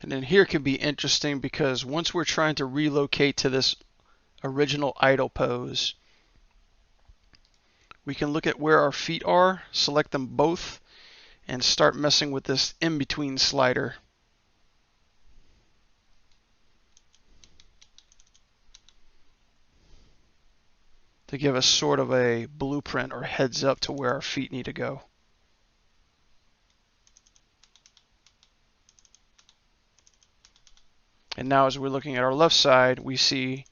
And then here can be interesting because once we're trying to relocate to this original idle pose, we can look at where our feet are, select them both, and start messing with this in-between slider. To give us sort of a blueprint or heads up to where our feet need to go. And now as we're looking at our left side, we see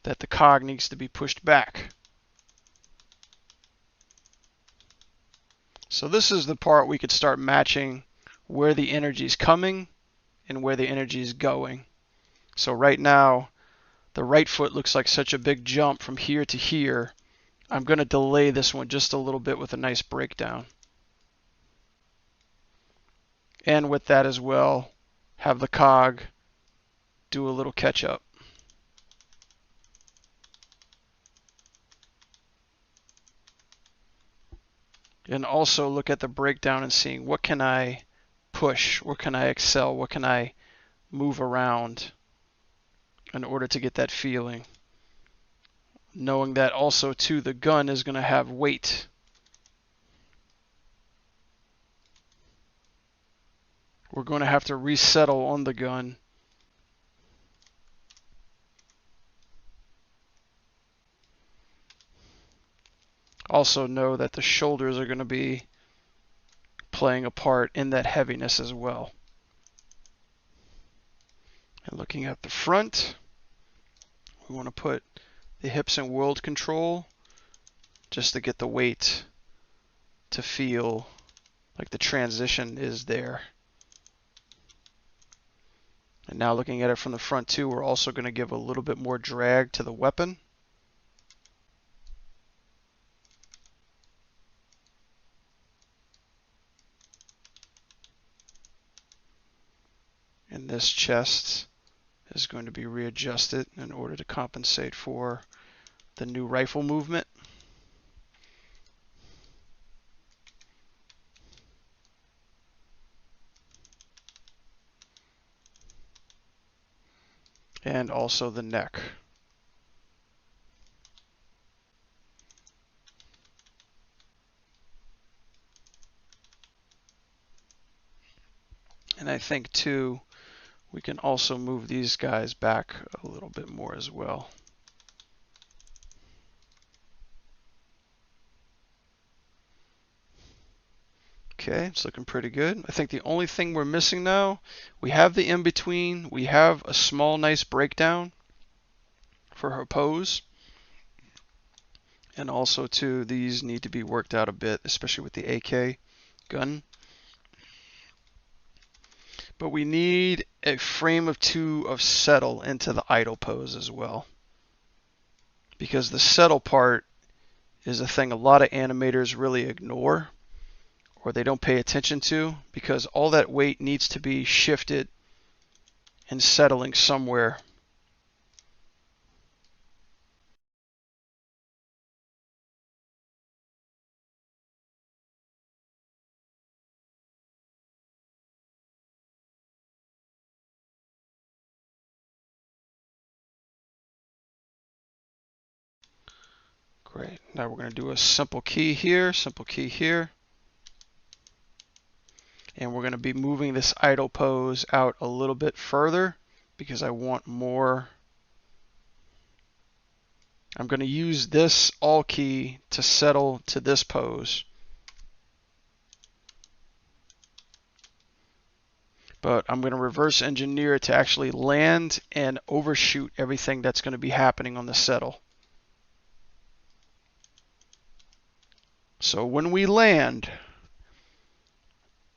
that the cog needs to be pushed back. So this is the part we could start matching where the energy is coming and where the energy is going. So right now, the right foot looks like such a big jump from here to here. I'm going to delay this one just a little bit with a nice breakdown. And with that as well, have the cog do a little catch up. And also look at the breakdown and seeing what can I push, what can I excel, what can I move around in order to get that feeling. Knowing that also too, the gun is going to have weight. We're going to have to resettle on the gun. Also know that the shoulders are going to be playing a part in that heaviness as well. And looking at the front, we want to put the hips in world control just to get the weight to feel like the transition is there. And now looking at it from the front too, we're also going to give a little bit more drag to the weapon. And this chest is going to be readjusted in order to compensate for the new rifle movement. And also the neck. And I think too, we can also move these guys back a little bit more as well. Okay, it's looking pretty good. I think the only thing we're missing now, we have the in-between, we have a small nice breakdown for her pose. And also too, these need to be worked out a bit, especially with the AK gun. But we need a frame of two of settle into the idle pose as well. Because the settle part is a thing a lot of animators really ignore or they don't pay attention to, because all that weight needs to be shifted and settling somewhere. Great. Now we're going to do a simple key here, simple key here. And we're going to be moving this idle pose out a little bit further because I want more. I'm going to use this all key to settle to this pose. But I'm going to reverse engineer it to actually land and overshoot everything that's going to be happening on the settle. So when we land,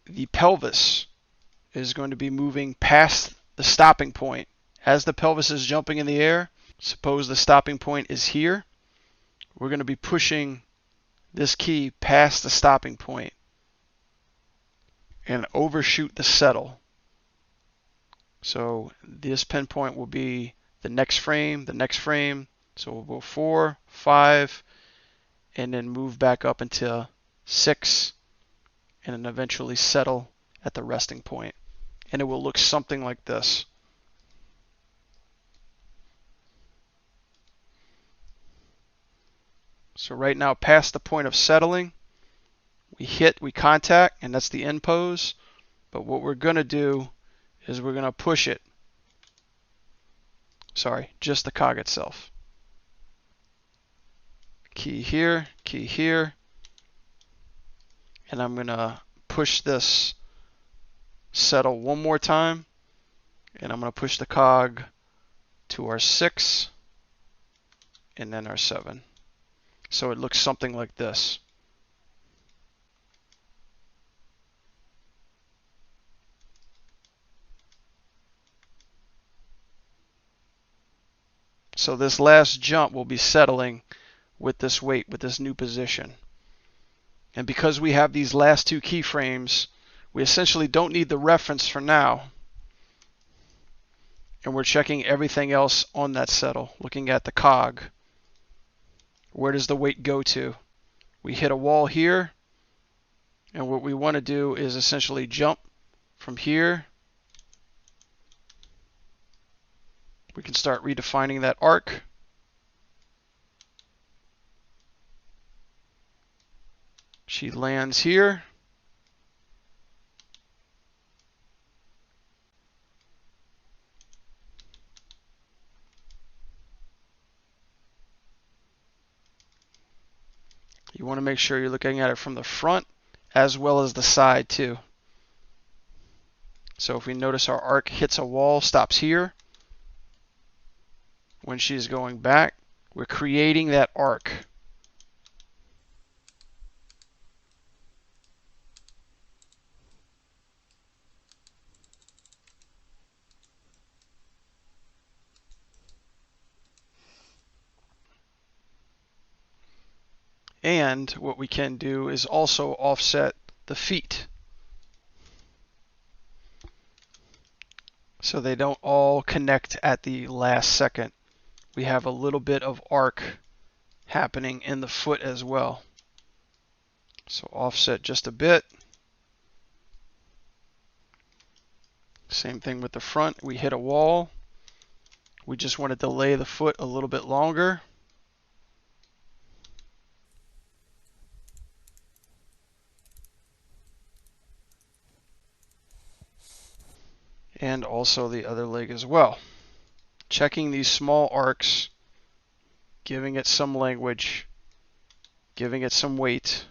the pelvis is going to be moving past the stopping point. As the pelvis is jumping in the air, suppose the stopping point is here, we're going to be pushing this key past the stopping point and overshoot the settle. So this pinpoint will be the next frame, the next frame. So we'll go 4, 5, and then move back up into 6, and then eventually settle at the resting point. And it will look something like this. So right now, past the point of settling, we contact, and that's the end pose. But what we're going to do is we're going to push it. Sorry, just the cog itself. Key here, and I'm going to push this settle one more time, and I'm going to push the cog to our 6 and then our 7. So it looks something like this. So this last jump will be settling with this weight, with this new position. And because we have these last two keyframes, we essentially don't need the reference for now. And we're checking everything else on that settle, looking at the cog. Where does the weight go to? We hit a wall here, and what we want to do is essentially jump from here. We can start redefining that arc. She lands here. You want to make sure you're looking at it from the front as well as the side too. So if we notice our arc hits a wall, stops here. When she's going back, we're creating that arc. And what we can do is also offset the feet, so they don't all connect at the last second. We have a little bit of arc happening in the foot as well. So offset just a bit. Same thing with the front. We hit a wall. We just want to delay the foot a little bit longer. And also the other leg as well. Checking these small arcs, giving it some language, giving it some weight.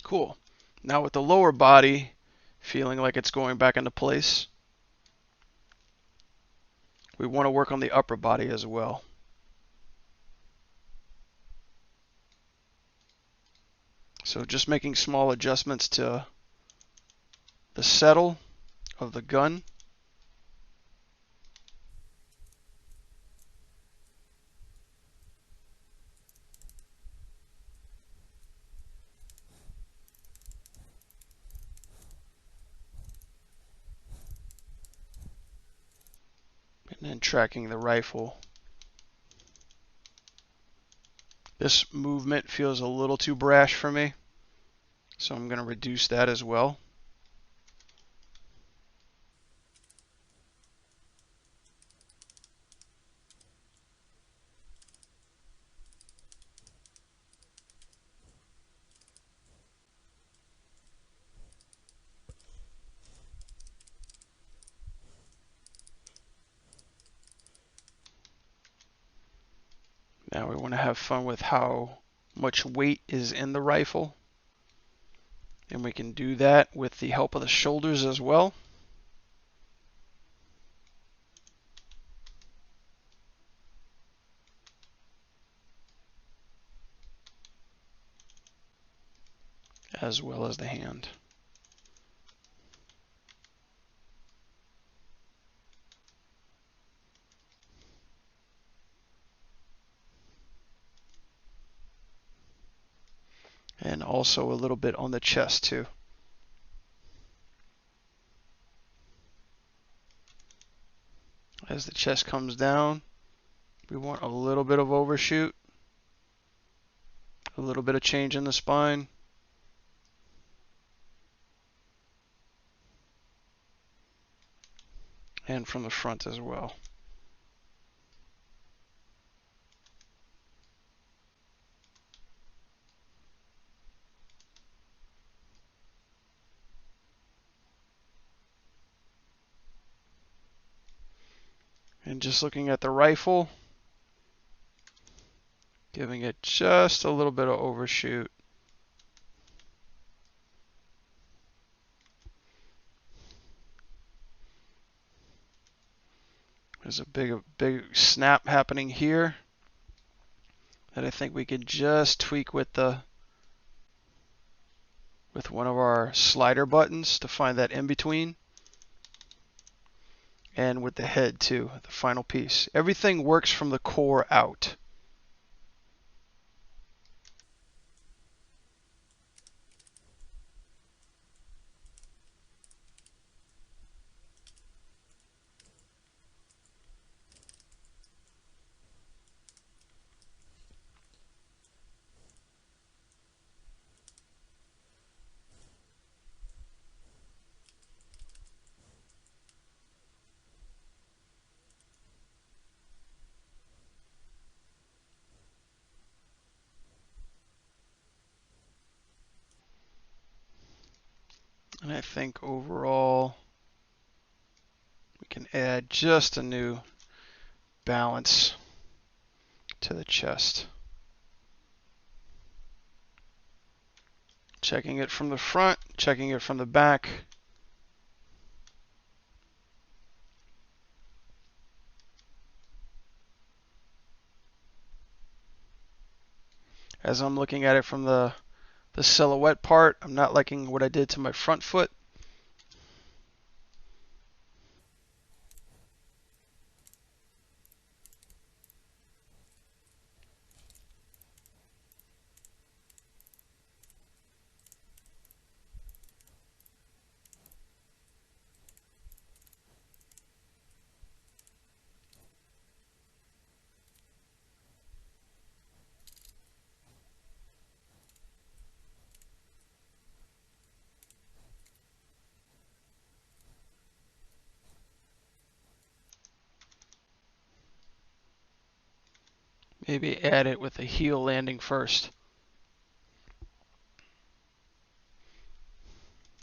Cool. Now with the lower body feeling like it's going back into place, we want to work on the upper body as well. So just making small adjustments to the settle of the gun. And then tracking the rifle. This movement feels a little too brash for me, so I'm going to reduce that as well. Now we want to have fun with how much weight is in the rifle. And we can do that with the help of the shoulders as well. as well as the hand. And also a little bit on the chest too. As the chest comes down, we want a little bit of overshoot, a little bit of change in the spine. And from the front as well. And just looking at the rifle, giving it just a little bit of overshoot. There's a big snap happening here that I think we could just tweak with one of our slider buttons to find that in between. And with the head too, the final piece. Everything works from the core out. And I think overall we can add just a new balance to the chest. Checking it from the front, checking it from the back. As I'm looking at it from the silhouette part, I'm not liking what I did to my front foot. Maybe add it with a heel landing first.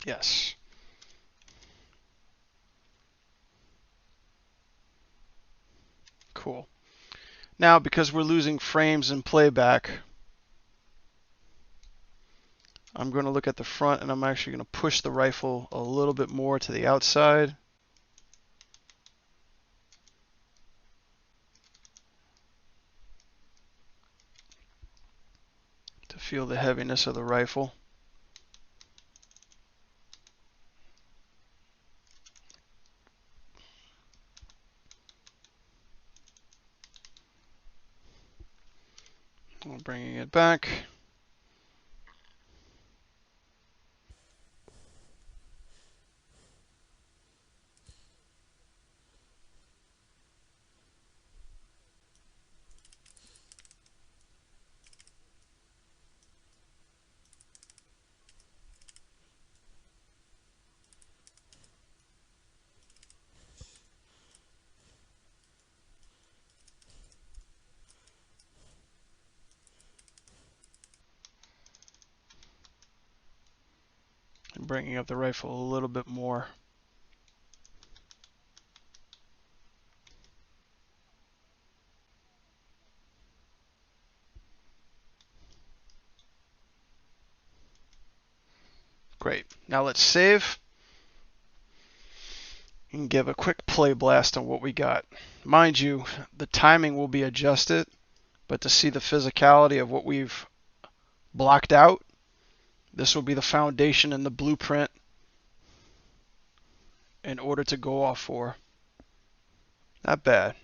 Yes. Cool. Now, because we're losing frames in playback, I'm going to look at the front and I'm actually going to push the rifle a little bit more to the outside. To feel the heaviness of the rifle. Bringing it back. And bringing up the rifle a little bit more. Great. Now let's save and give a quick play blast on what we got. Mind you, the timing will be adjusted, but to see the physicality of what we've blocked out, This will be the foundation and the blueprint in order to go off for. Not bad.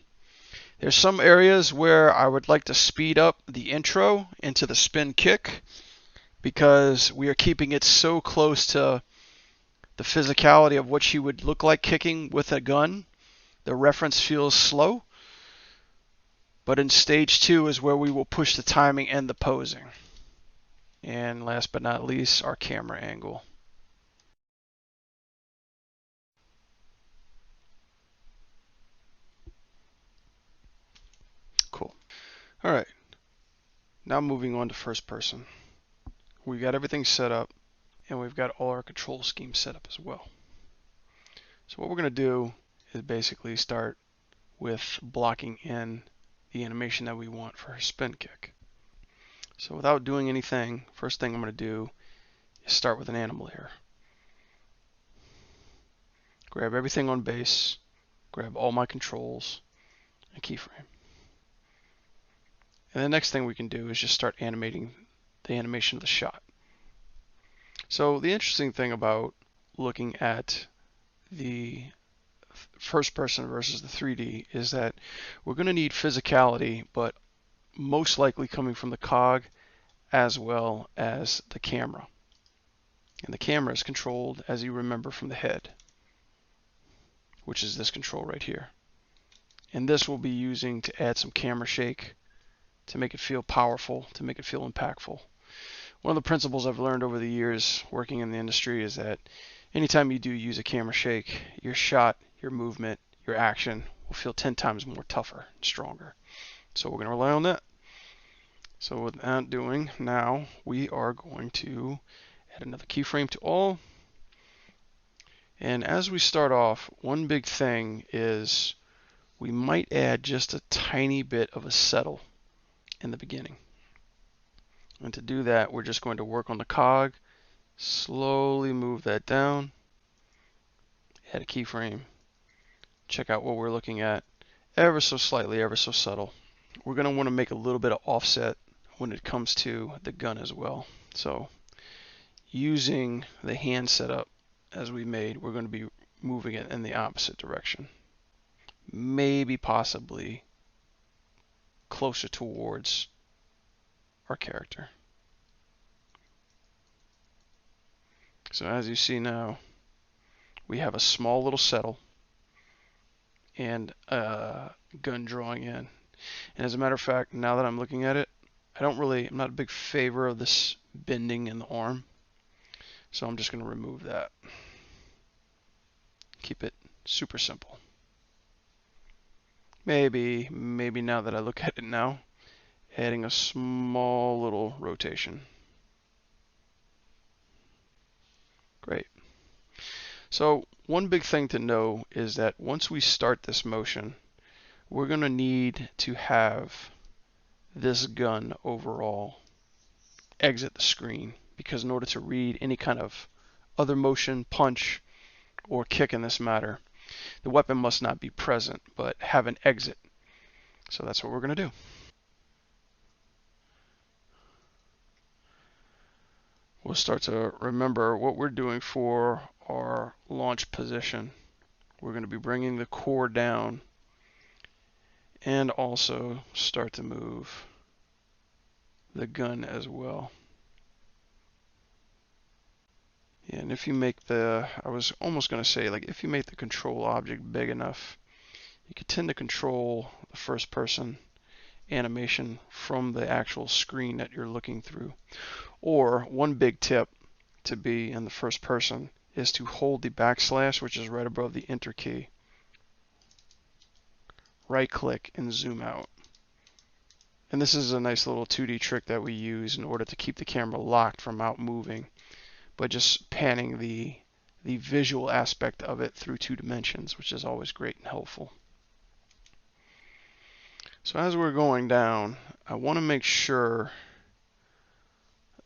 There's some areas where I would like to speed up the intro into the spin kick because we are keeping it so close to the physicality of what she would look like kicking with a gun. The reference feels slow, but in stage 2 is where we will push the timing and the posing. And last but not least, our camera angle. Cool. All right. Now moving on to first person. We've got everything set up, and we've got all our control schemes set up as well. So what we're going to do is basically start with blocking in the animation that we want for her spin kick. So without doing anything, first thing I'm going to do is start with an animal layer. Grab everything on base, grab all my controls, and keyframe. And the next thing we can do is just start animating the animation of the shot. So the interesting thing about looking at the first person versus the 3D is that we're going to need physicality, but most likely coming from the cog as well as the camera. And the camera is controlled, as you remember, from the head, which is this control right here. And this we'll be using to add some camera shake, to make it feel powerful, to make it feel impactful. One of the principles I've learned over the years working in the industry is that anytime you do use a camera shake, your shot, your movement, your action will feel 10 times more tougher and stronger. So we're going to rely on that. So with that doing, now we are going to add another keyframe to all. And as we start off, one big thing is we might add just a tiny bit of a settle in the beginning. And to do that, we're just going to work on the cog, slowly move that down, add a keyframe, check out what we're looking at, ever so slightly, ever so subtle. We're going to want to make a little bit of offset when it comes to the gun as well. So using the hand setup as we made, we're going to be moving it in the opposite direction. Maybe possibly closer towards our character. So as you see now, we have a small little settle and a gun drawing in. And as a matter of fact, now that I'm looking at it, I'm not a big favor of this bending in the arm. So I'm just going to remove that. Keep it super simple. Maybe now that I look at it now, adding a small little rotation. Great. So one big thing to know is that once we start this motion, we're going to need to have this gun overall exit the screen, because in order to read any kind of other motion, punch, or kick in this matter, the weapon must not be present, but have an exit. So that's what we're going to do. We'll start to remember what we're doing for our launch position. We're going to be bringing the core down and also start to move the gun as well. Yeah, and if you make I was almost going to say, like, if you make the control object big enough, you could tend to control the first person animation from the actual screen that you're looking through. Or one big tip to be in the first person is to hold the backslash, which is right above the enter key. Right click and zoom out. And this is a nice little 2D trick that we use in order to keep the camera locked from out moving, but just panning the visual aspect of it through 2 dimensions, which is always great and helpful. So as we're going down, I want to make sure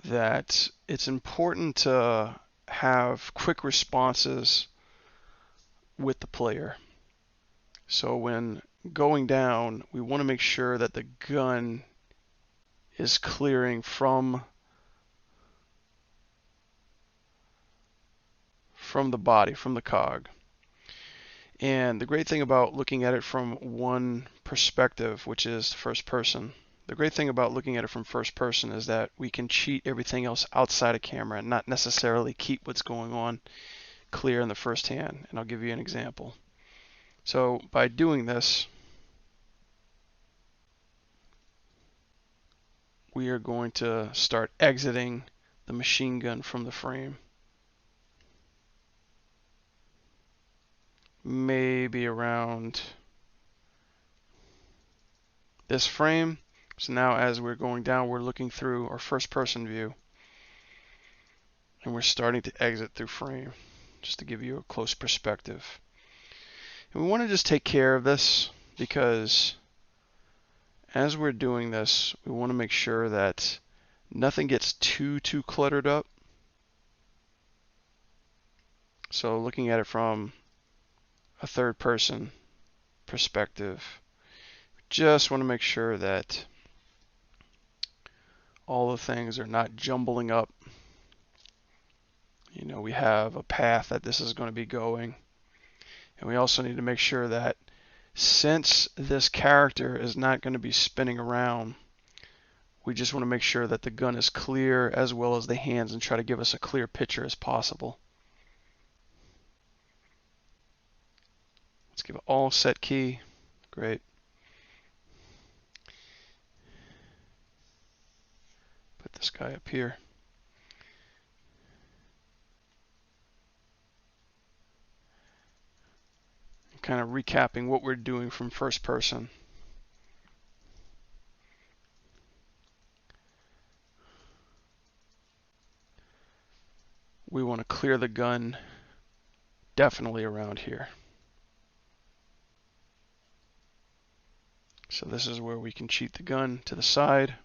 that it's important to have quick responses with the player. So when going down, we want to make sure that the gun is clearing from from the body, from the cog. And the great thing about looking at it from one perspective, which is first person, the great thing about looking at it from first person is that we can cheat everything else outside of camera and not necessarily keep what's going on clear in the first hand. And I'll give you an example. So by doing this, we are going to start exiting the machine gun from the frame. Maybe around this frame. So now as we're going down, we're looking through our first person view and we're starting to exit through frame, just to give you a close perspective. And we want to just take care of this because as we're doing this, we want to make sure that nothing gets too cluttered up. So looking at it from a third person perspective, just want to make sure that all the things are not jumbling up. You know, we have a path that this is going to be going. And we also need to make sure that since this character is not going to be spinning around, we just want to make sure that the gun is clear as well as the hands and try to give us a clear picture as possible. Let's give it all set key. Great. Put this guy up here. Kind of recapping what we're doing from first person. We want to clear the gun definitely around here. So this is where we can cheat the gun to the side.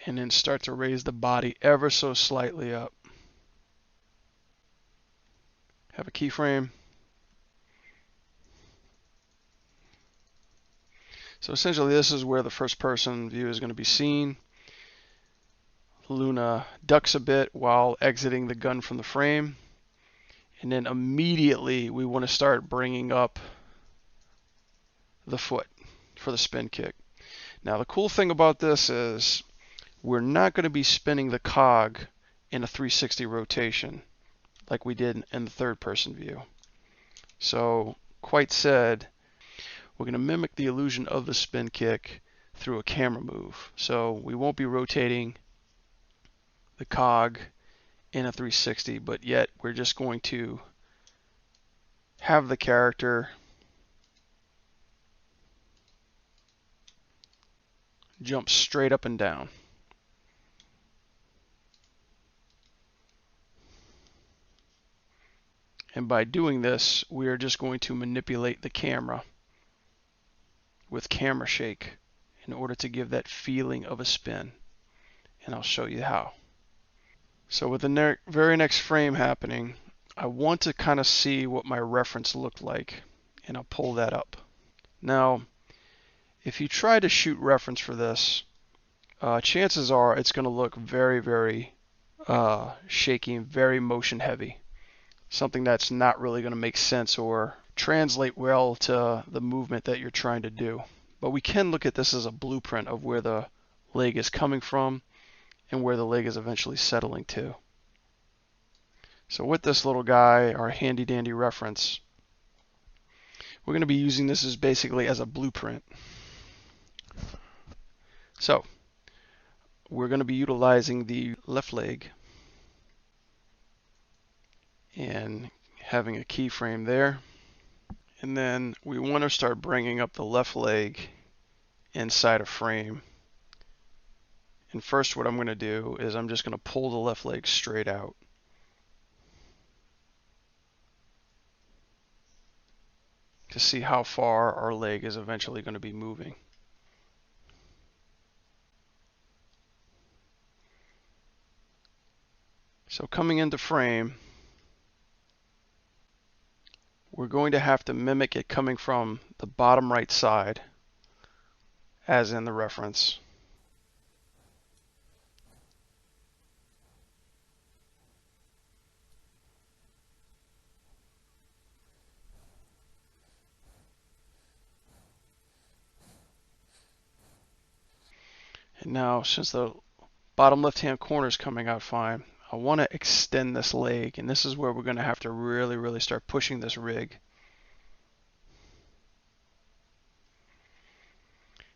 And then start to raise the body ever so slightly up. Have a keyframe. So essentially this is where the first person view is going to be seen. Luna ducks a bit while exiting the gun from the frame. And then immediately we want to start bringing up the foot for the spin kick. Now the cool thing about this is we're not going to be spinning the cog in a 360 rotation like we did in the third person view. So quite said, we're going to mimic the illusion of the spin kick through a camera move. So we won't be rotating the cog in a 360, but yet we're just going to have the character jump straight up and down. And by doing this, we are just going to manipulate the camera with camera shake in order to give that feeling of a spin. And I'll show you how. So with the very next frame happening, I want to kind of see what my reference looked like, and I'll pull that up. Now, if you try to shoot reference for this, chances are it's going to look very shaky and very motion heavy. Something that's not really going to make sense or translate well to the movement that you're trying to do. But we can look at this as a blueprint of where the leg is coming from and where the leg is eventually settling to. So with this little guy, our handy dandy reference, we're going to be using this as basically as a blueprint. So we're going to be utilizing the left leg and having a keyframe there. And then we want to start bringing up the left leg inside a frame. And first what I'm going to do is I'm just going to pull the left leg straight out. To see how far our leg is eventually going to be moving. So coming into frame, we're going to have to mimic it coming from the bottom right side as in the reference. And now, since the bottom left-hand corner is coming out fine, I want to extend this leg, and this is where we're going to have to really start pushing this rig.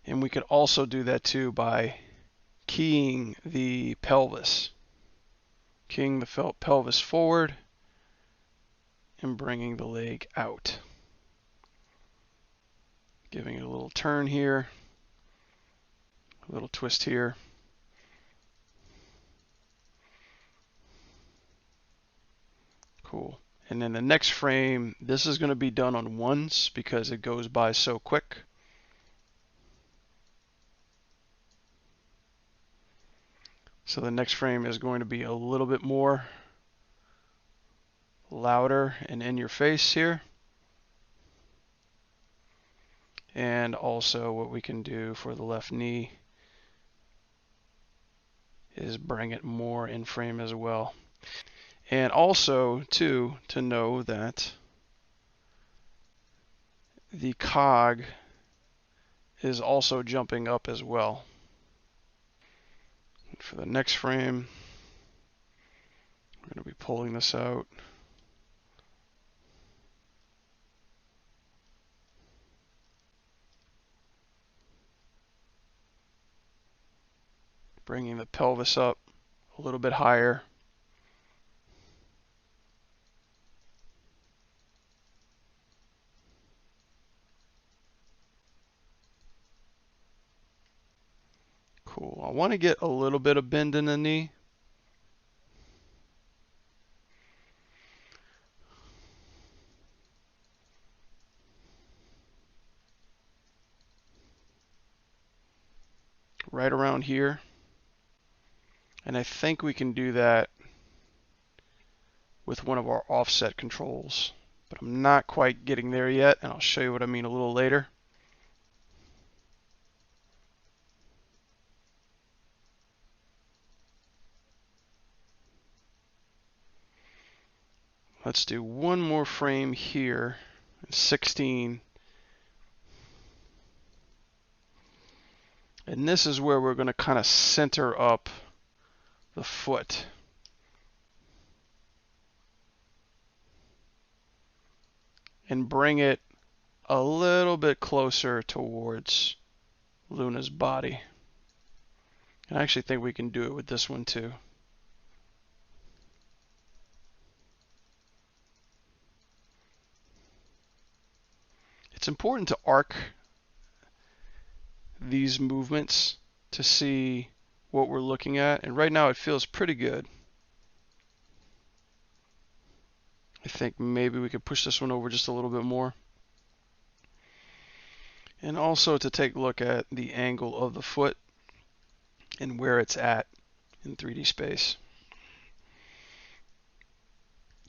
And we could also do that too by keying the pelvis. Keying the pelvis forward and bringing the leg out. Giving it a little turn here, a little twist here. Cool. And then the next frame, this is going to be done on ones because it goes by so quick. So the next frame is going to be a little bit more louder and in your face here. And also what we can do for the left knee is bring it more in frame as well. And also too, to know that the cog is also jumping up as well. For the next frame, we're going to be pulling this out. Bringing the pelvis up a little bit higher. Cool. I want to get a little bit of bend in the knee. Right around here. And I think we can do that with one of our offset controls. But I'm not quite getting there yet, and I'll show you what I mean a little later. Let's do one more frame here, 16. And this is where we're going to kind of center up the foot. And bring it a little bit closer towards Luna's body. And I actually think we can do it with this one too. It's important to arc these movements to see what we're looking at, and right now it feels pretty good. I think maybe we could push this one over just a little bit more. And also to take a look at the angle of the foot and where it's at in 3D space.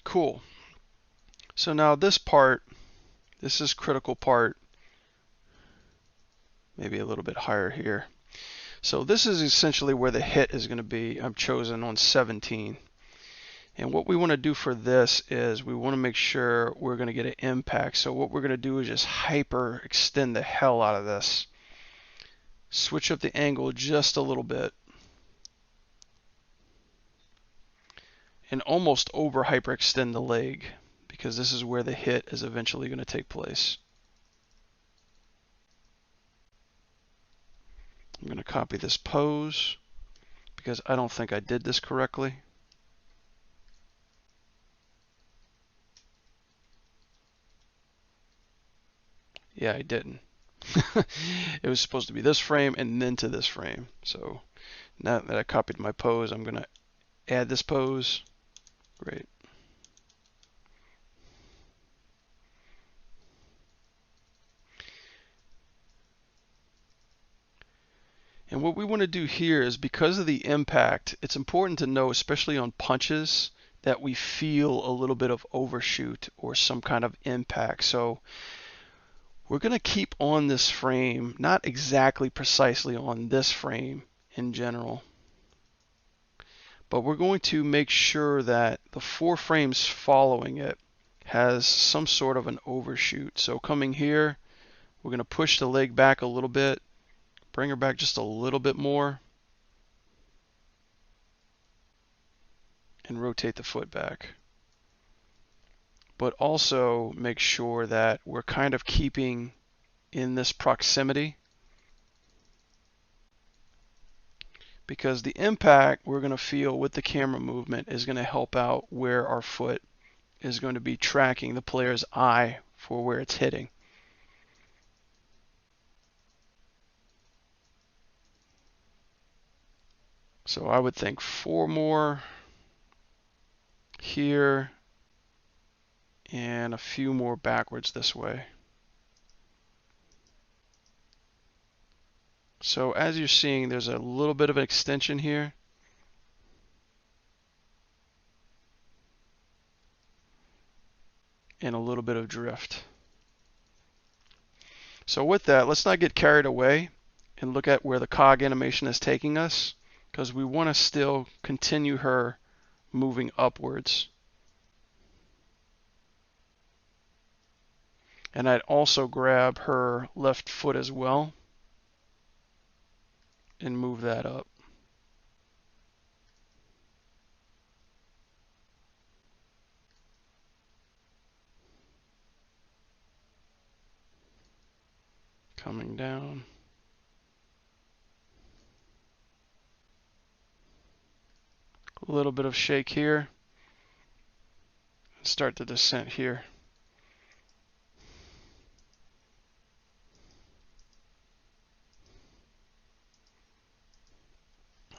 Cool. So now this part, this is critical part, maybe a little bit higher here. So this is essentially where the hit is going to be. I've chosen on 17. And what we want to do for this is we want to make sure we're going to get an impact. So what we're going to do is just hyper extend the hell out of this. Switch up the angle just a little bit. And almost over hyperextend the leg, because this is where the hit is eventually going to take place. I'm going to copy this pose because I don't think I did this correctly. Yeah, I didn't. It was supposed to be this frame and then to this frame. So now that I copied my pose, I'm going to add this pose. Great. And what we want to do here is, because of the impact, it's important to know, especially on punches, that we feel a little bit of overshoot or some kind of impact. So We're going to keep on this frame, not exactly precisely on this frame in general, but we're going to make sure that the 4 frames following it has some sort of an overshoot. So coming here, we're going to push the leg back a little bit, bring her back just a little bit more, and rotate the foot back. But also make sure that we're kind of keeping in this proximity, because the impact we're going to feel with the camera movement is going to help out where our foot is going to be tracking the player's eye for where it's hitting. So I would think 4 more here and a few more backwards this way. So as you're seeing, there's a little bit of an extension here. And a little bit of drift. So with that, let's not get carried away and look at where the cog animation is taking us, because we want to still continue her moving upwards. And I'd also grab her left foot as well and move that up. Coming down. A little bit of shake here. Start the descent here.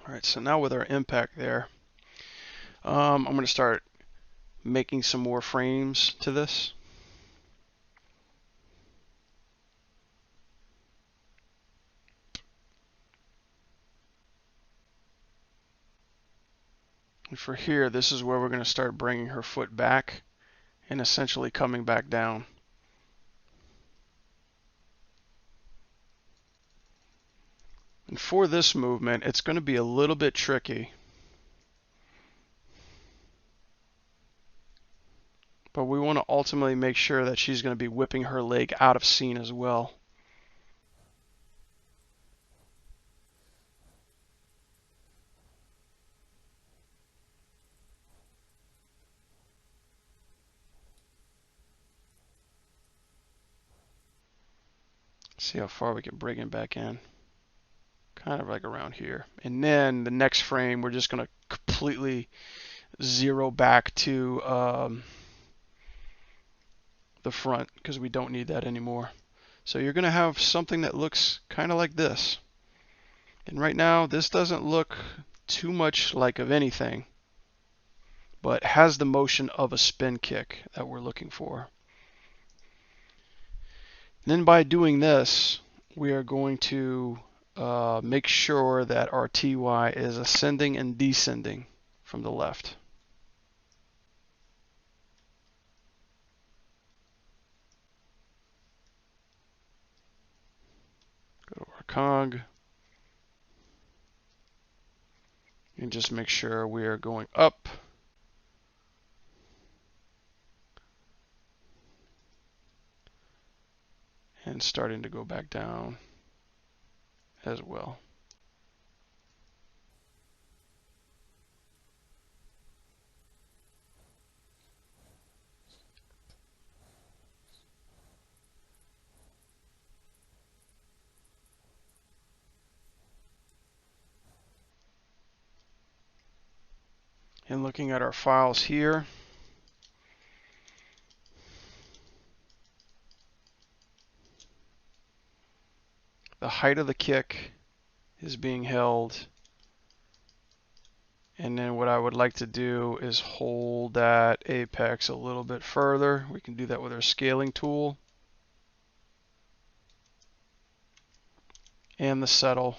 All right, so now with our impact there, I'm going to start making some more frames to this. And for here, this is where we're going to start bringing her foot back and essentially coming back down. And for this movement, it's going to be a little bit tricky. But we want to ultimately make sure that she's going to be whipping her leg out of scene as well. See how far we can bring him back in. Kind of like around here. And then the next frame, we're just going to completely zero back to the front, because we don't need that anymore. So you're going to have something that looks kind of like this. And right now, this doesn't look too much like of anything, but has the motion of a spin kick that we're looking for. And then by doing this, we are going to make sure that our TY is ascending and descending from the left. Go to our cog. And just make sure we are going up. And starting to go back down as well. And looking at our files here, the height of the kick is being held. And then what I would like to do is hold that apex a little bit further. We can do that with our scaling tool. And the settle.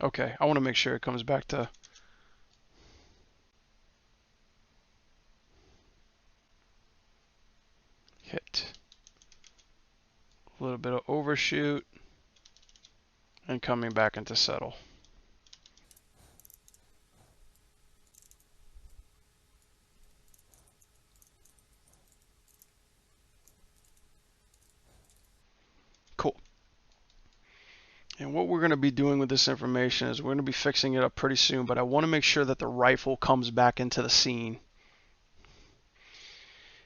Okay, I want to make sure it comes back to hit, a little bit of overshoot, and coming back into settle. Cool. And what we're going to be doing with this information is we're going to be fixing it up pretty soon, but I want to make sure that the rifle comes back into the scene.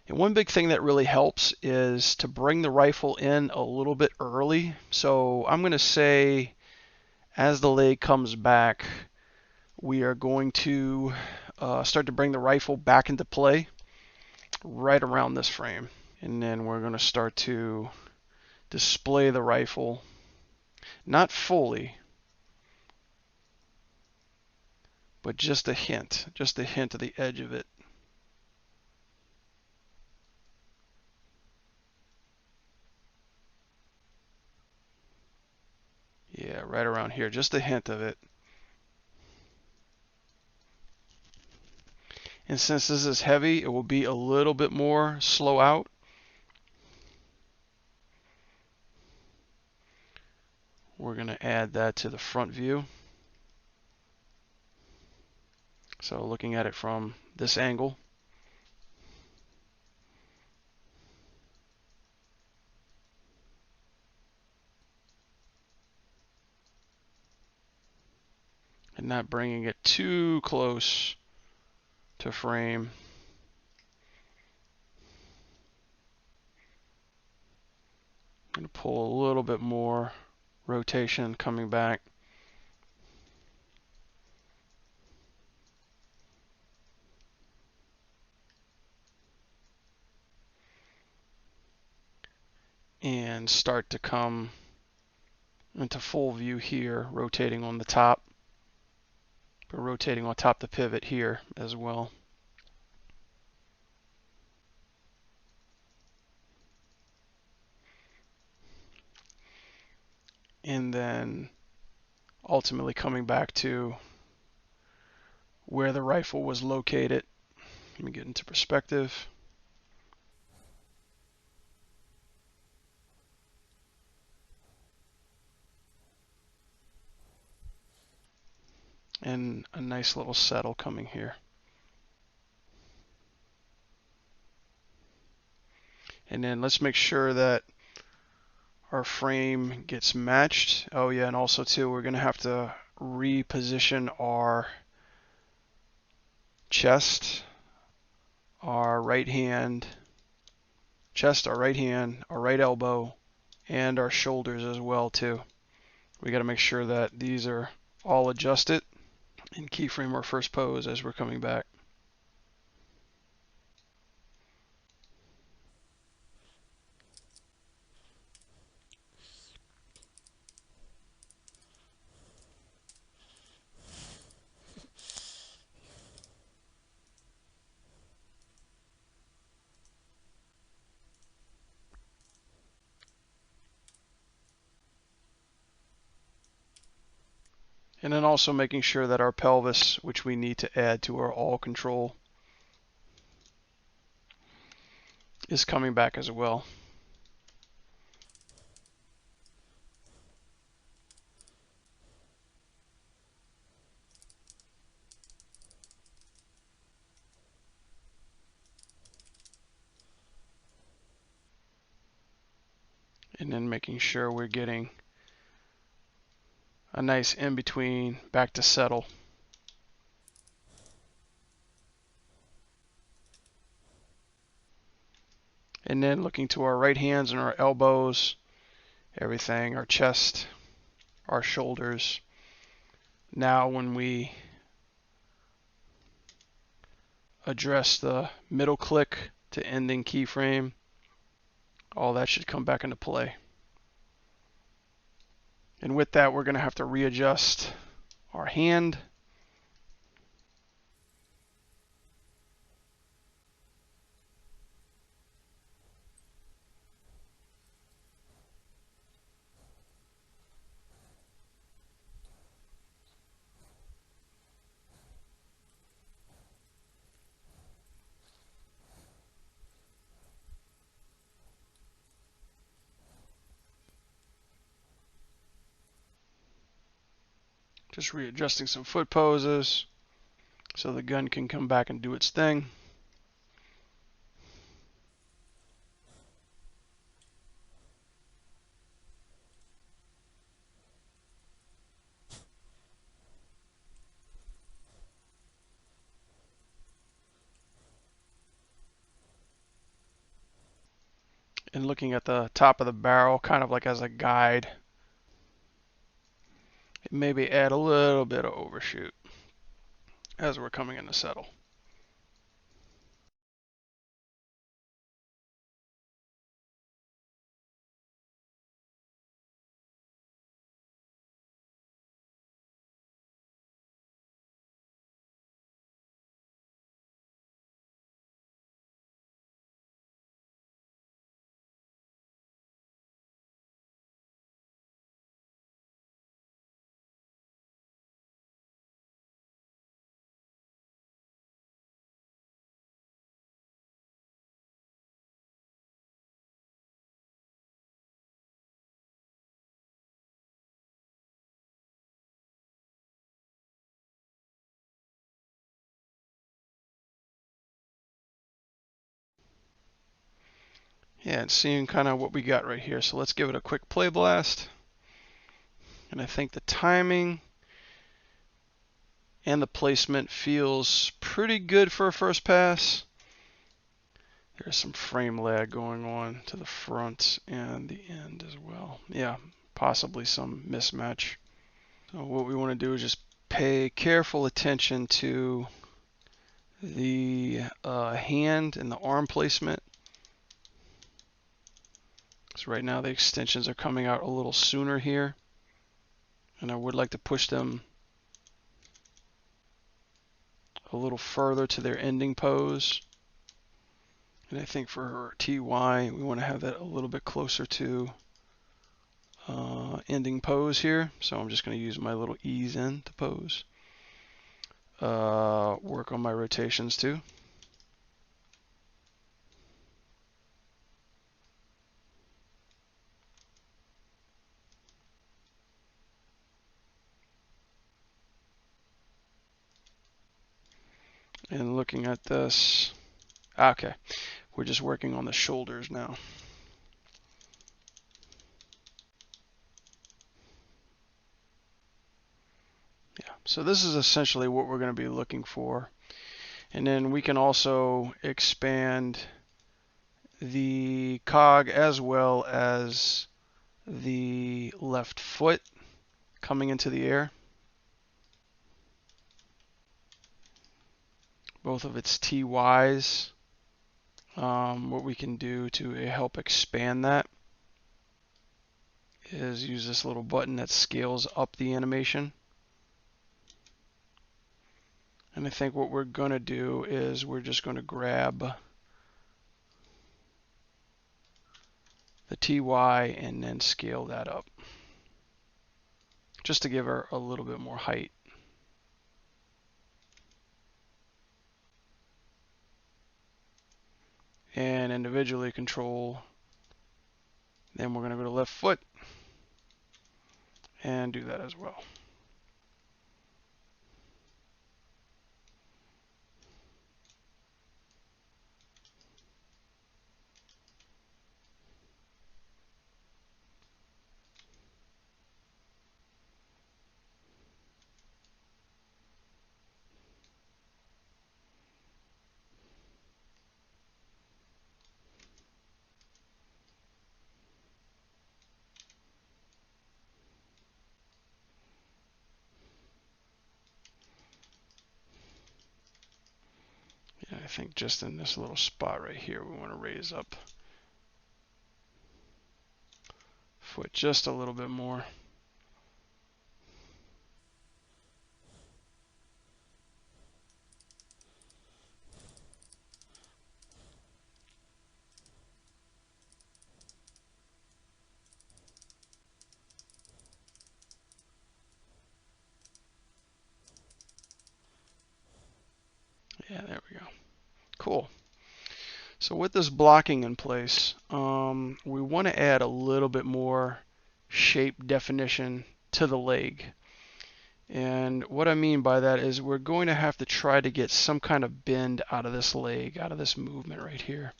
And one big thing that really helps is to bring the rifle in a little bit early. So I'm going to say as the leg comes back, we are going to start to bring the rifle back into play right around this frame. And then we're going to start to display the rifle, not fully, but just a hint of the edge of it. Yeah, right around here, just a hint of it. And since this is heavy, it will be a little bit more slow out. We're going to add that to the front view. So looking at it from this angle. And not bringing it too close to frame. I'm going to pull a little bit more rotation coming back. And start to come into full view here, rotating on the top. But rotating on top the pivot here as well. And then ultimately coming back to where the rifle was located. Let me get into perspective. And a nice little settle coming here. And then let's make sure that our frame gets matched. Oh yeah, and also too, we're going to have to reposition our chest, our right hand, our right elbow, and our shoulders as well too. We got to make sure that these are all adjusted and keyframe our first pose as we're coming back. And then also making sure that our pelvis, which we need to add to our all control, is coming back as well. And then making sure we're getting a nice in between back to settle. And then looking to our right hands and our elbows, everything, our chest, our shoulders. Now when we address the middle click to ending keyframe, all that should come back into play. And with that, we're going to have to readjust our hand. Just readjusting some foot poses so the gun can come back and do its thing. And looking at the top of the barrel kind of like as a guide. Maybe add a little bit of overshoot as we're coming in to settle. Yeah, and seeing kind of what we got right here. So let's give it a quick play blast. And I think the timing and the placement feels pretty good for a first pass. There's some frame lag going on to the front and the end as well. Yeah, possibly some mismatch. So what we want to do is just pay careful attention to the hand and the arm placement. So right now the extensions are coming out a little sooner here, and I would like to push them a little further to their ending pose. And I think for her TY, we want to have that a little bit closer to ending pose here. So I'm just going to use my little ease in to pose. Work on my rotations too. And looking at this, okay, we're just working on the shoulders now. Yeah, so this is essentially what we're going to be looking for. And then we can also expand the cog as well as the left foot coming into the air. Both of its TYs. What we can do to help expand that is use this little button that scales up the animation. And I think what we're going to do is we're just going to grab the TY and then scale that up just to give her a little bit more height. And individually control. Then we're going to go to left foot and do that as well. Yeah, I think just in this little spot right here, we want to raise up foot just a little bit more. Yeah, there we go. Cool. So with this blocking in place, we want to add a little bit more shape definition to the leg. And what I mean by that is we're going to have to try to get some kind of bend out of this leg, out of this movement right here.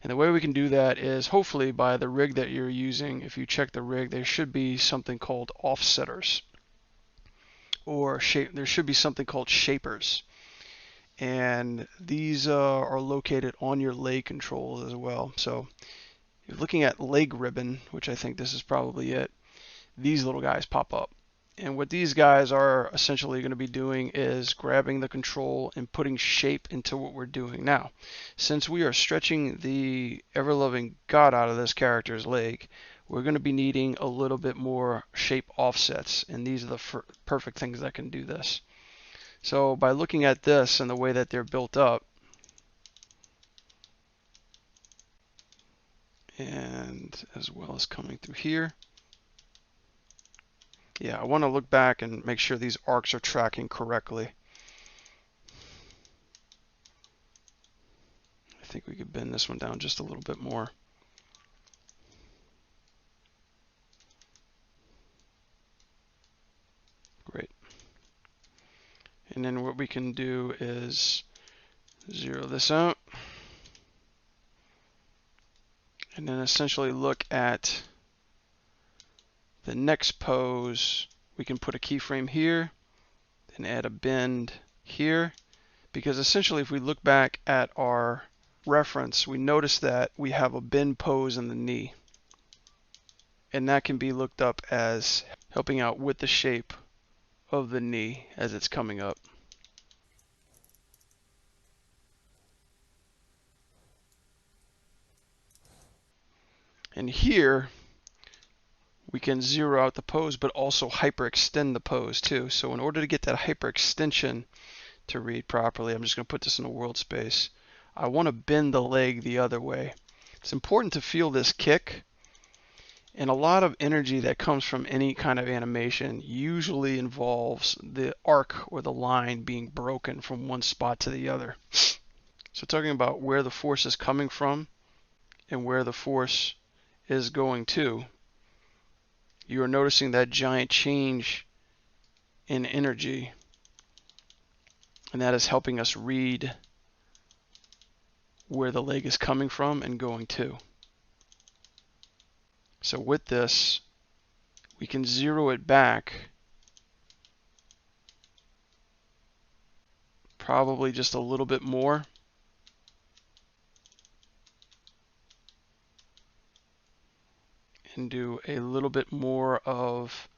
And the way we can do that is hopefully by the rig that you're using. If you check the rig, there should be something called offsetters, or there should be something called shapers. And these are located on your leg controls as well. So you're looking at leg ribbon, which I think this is probably it. These little guys pop up. And what these guys are essentially going to be doing is grabbing the control and putting shape into what we're doing now. Since we are stretching the ever-loving God out of this character's leg, we're going to be needing a little bit more shape offsets, and these are the perfect things that can do this. So by looking at this and the way that they're built up, and as well as coming through here, yeah, I want to look back and make sure these arcs are tracking correctly. I think we could bend this one down just a little bit more. Great. And then what we can do is zero this out. And then essentially look at the next pose. We can put a keyframe here and add a bend here. Because essentially if we look back at our reference, we notice that we have a bend pose in the knee. And that can be looked up as helping out with the shape of the knee as it's coming up. And here we can zero out the pose but also hyperextend the pose too. So in order to get that hyperextension to read properly, I'm just going to put this in a world space. I want to bend the leg the other way. It's important to feel this kick, and a lot of energy that comes from any kind of animation usually involves the arc or the line being broken from one spot to the other. So talking about where the force is coming from and where the force is going to, you are noticing that giant change in energy, and that is helping us read where the leg is coming from and going to. So with this, we can zero it back probably just a little bit more. And do a little bit more of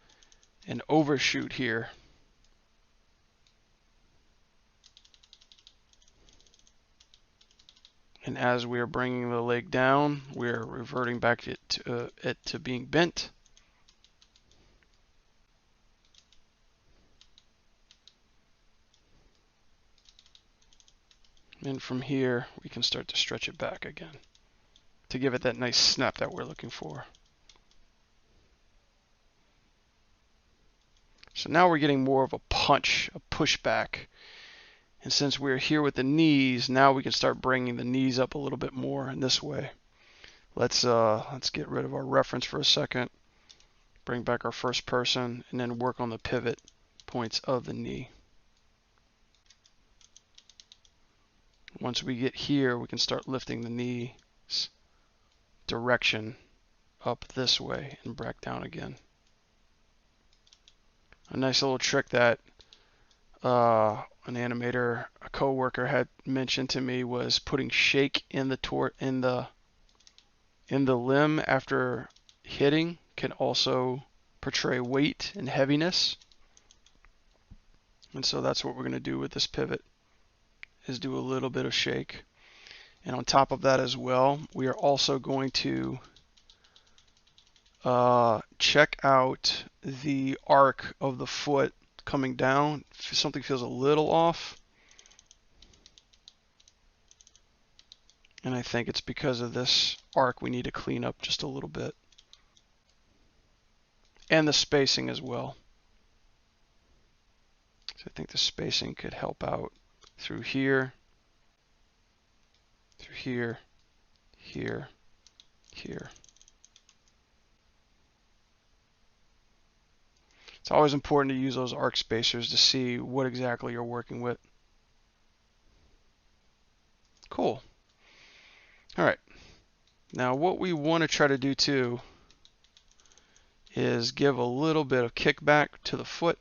an overshoot here. And as we are bringing the leg down, we are reverting back it to being bent. And from here, we can start to stretch it back again to give it that nice snap that we're looking for. So now we're getting more of a punch, a pushback. And since we're here with the knees, now we can start bringing the knees up a little bit more in this way. Let's get rid of our reference for a second, bring back our first person, and then work on the pivot points of the knee. Once we get here, we can start lifting the knees direction up this way and back down again. A nice little trick that an animator, a coworker, had mentioned to me was putting shake in the limb after hitting can also portray weight and heaviness. And so that's what we're going to do with this pivot, is do a little bit of shake. And on top of that as well, we are also going to check out the arc of the foot coming down. If something feels a little off, and I think it's because of this arc we need to clean up just a little bit. And the spacing as well. So I think the spacing could help out through here, here, here, here. It's always important to use those arc spacers to see what exactly you're working with. Cool. All right. Now what we want to try to do too is give a little bit of kickback to the foot.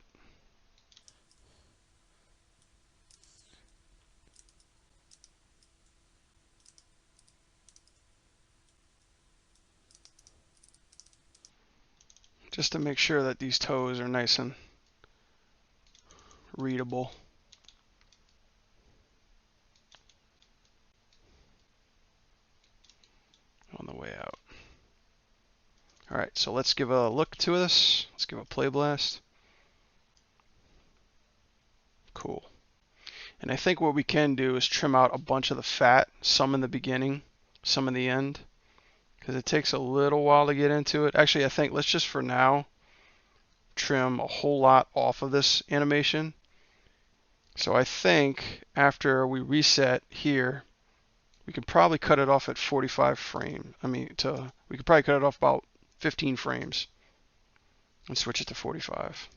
Just to make sure that these toes are nice and readable. On the way out. All right, so let's give a look to this. Let's give a play blast. Cool. And I think what we can do is trim out a bunch of the fat, some in the beginning, some in the end, because it takes a little while to get into it. Actually, I think let's just for now trim a whole lot off of this animation. So I think after we reset here, we could probably cut it off at 45 frames. We could probably cut it off about 15 frames and switch it to 45.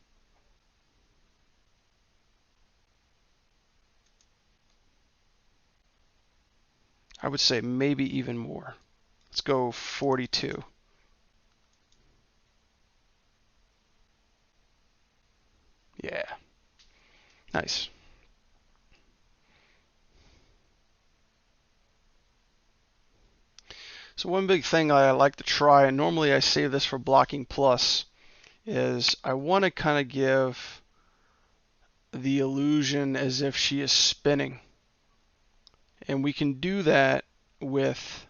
I would say maybe even more. Let's go 42. Yeah. Nice. So one big thing I like to try, and normally I save this for blocking plus, is I want to kind of give the illusion as if she is spinning. And we can do that with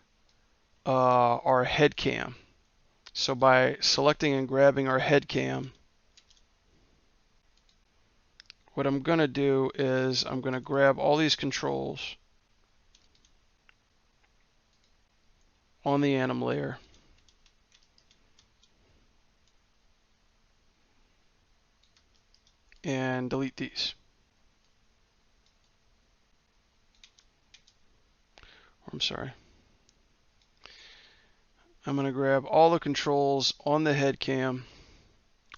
our head cam. So by selecting and grabbing our head cam, what I'm going to do is I'm going to grab all these controls on the anim layer. And delete these. I'm sorry. I'm going to grab all the controls on the head cam,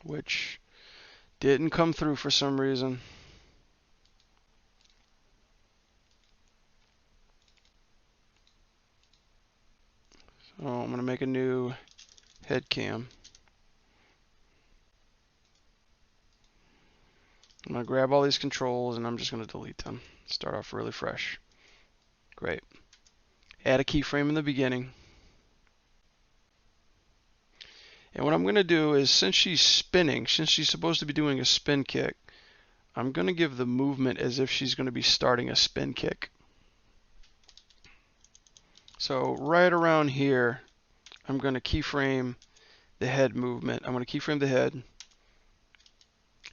which didn't come through for some reason. So I'm going to make a new head cam. I'm going to grab all these controls and I'm just going to delete them. Start off really fresh. Great. Add a keyframe in the beginning. And what I'm going to do is, since she's spinning, since she's supposed to be doing a spin kick, I'm going to give the movement as if she's going to be starting a spin kick. So right around here, I'm going to keyframe the head movement. I'm going to keyframe the head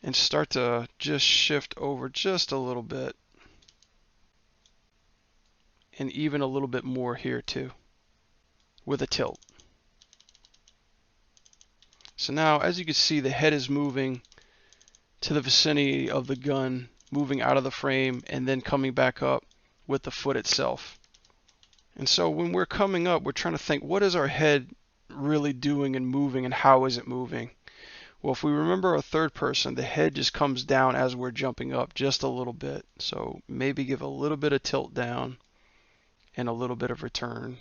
and start to just shift over just a little bit. And even a little bit more here too, with a tilt. So now, as you can see, the head is moving to the vicinity of the gun, moving out of the frame, and then coming back up with the foot itself. And so when we're coming up, we're trying to think, what is our head really doing and moving, and how is it moving? Well, if we remember a third person, the head just comes down as we're jumping up just a little bit. So maybe give a little bit of tilt down and a little bit of return.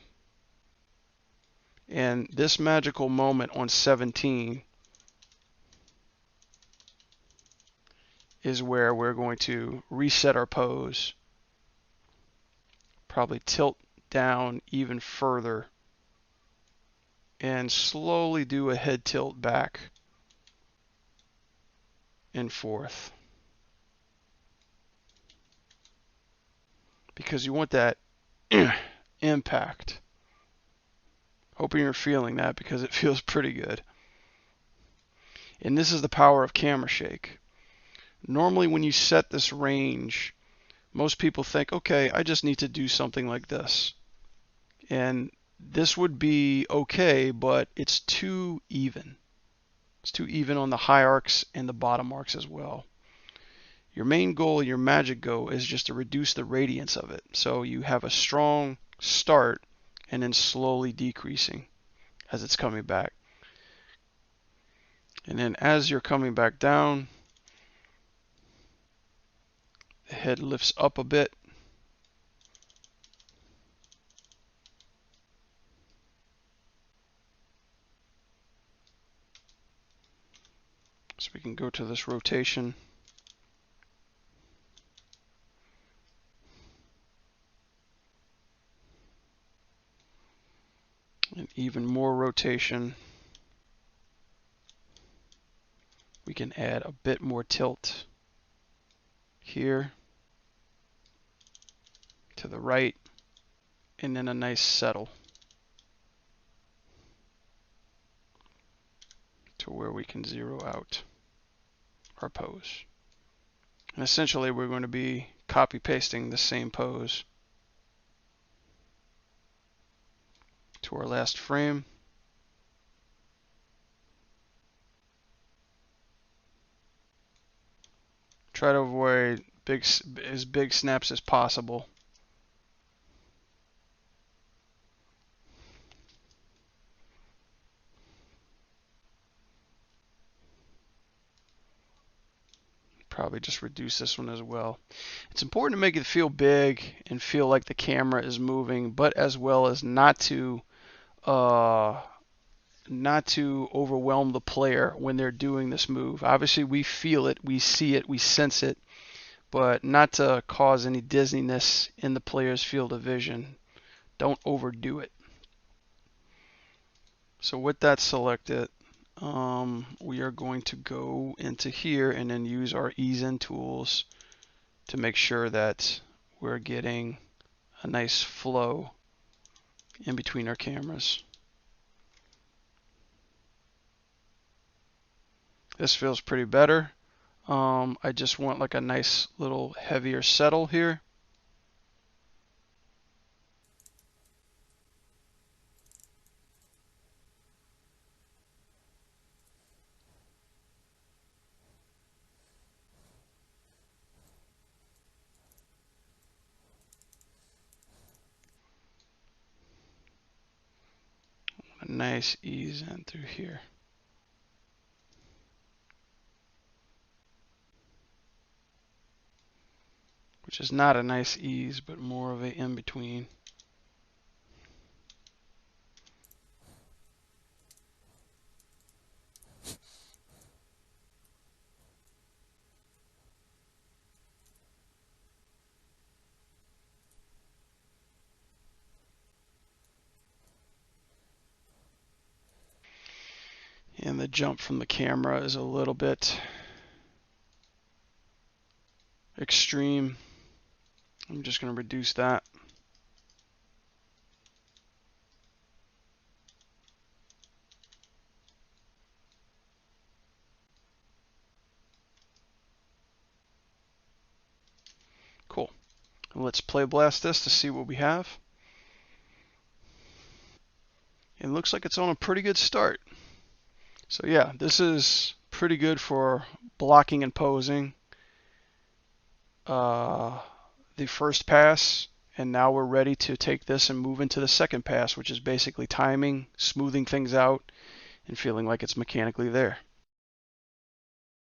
And this magical moment on 17 is where we're going to reset our pose. Probably tilt down even further and slowly do a head tilt back and forth. Because you want that impact. Hoping you're feeling that, because it feels pretty good. And this is the power of camera shake. Normally when you set this range, most people think, okay, I just need to do something like this. And this would be okay, but it's too even. It's too even on the high arcs and the bottom arcs as well. Your main goal, your magic goal, is just to reduce the radiance of it. So you have a strong start and then slowly decreasing as it's coming back. And then as you're coming back down, the head lifts up a bit. So we can go to this rotation. And even more rotation. We can add a bit more tilt here to the right, and then a nice settle to where we can zero out our pose. And essentially we're going to be copy pasting the same pose to our last frame. Try to avoid as big snaps as possible. Probably just reduce this one as well. It's important to make it feel big and feel like the camera is moving, but as well as not to overwhelm the player when they're doing this move. Obviously we feel it, we see it, we sense it, but not to cause any dizziness in the player's field of vision. Don't overdo it. So with that selected, we are going to go into here and then use our ease in tools to make sure that we're getting a nice flow in between our cameras. This feels pretty better. I just want like a nice little heavier settle here. A nice ease in through here. Which is not a nice ease, but more of a in-between. And the jump from the camera is a little bit extreme. I'm just going to reduce that. Cool. And let's play blast this to see what we have. It looks like it's on a pretty good start. So yeah, this is pretty good for blocking and posing. The first pass, and now we're ready to take this and move into the second pass, which is basically timing, smoothing things out, and feeling like it's mechanically there.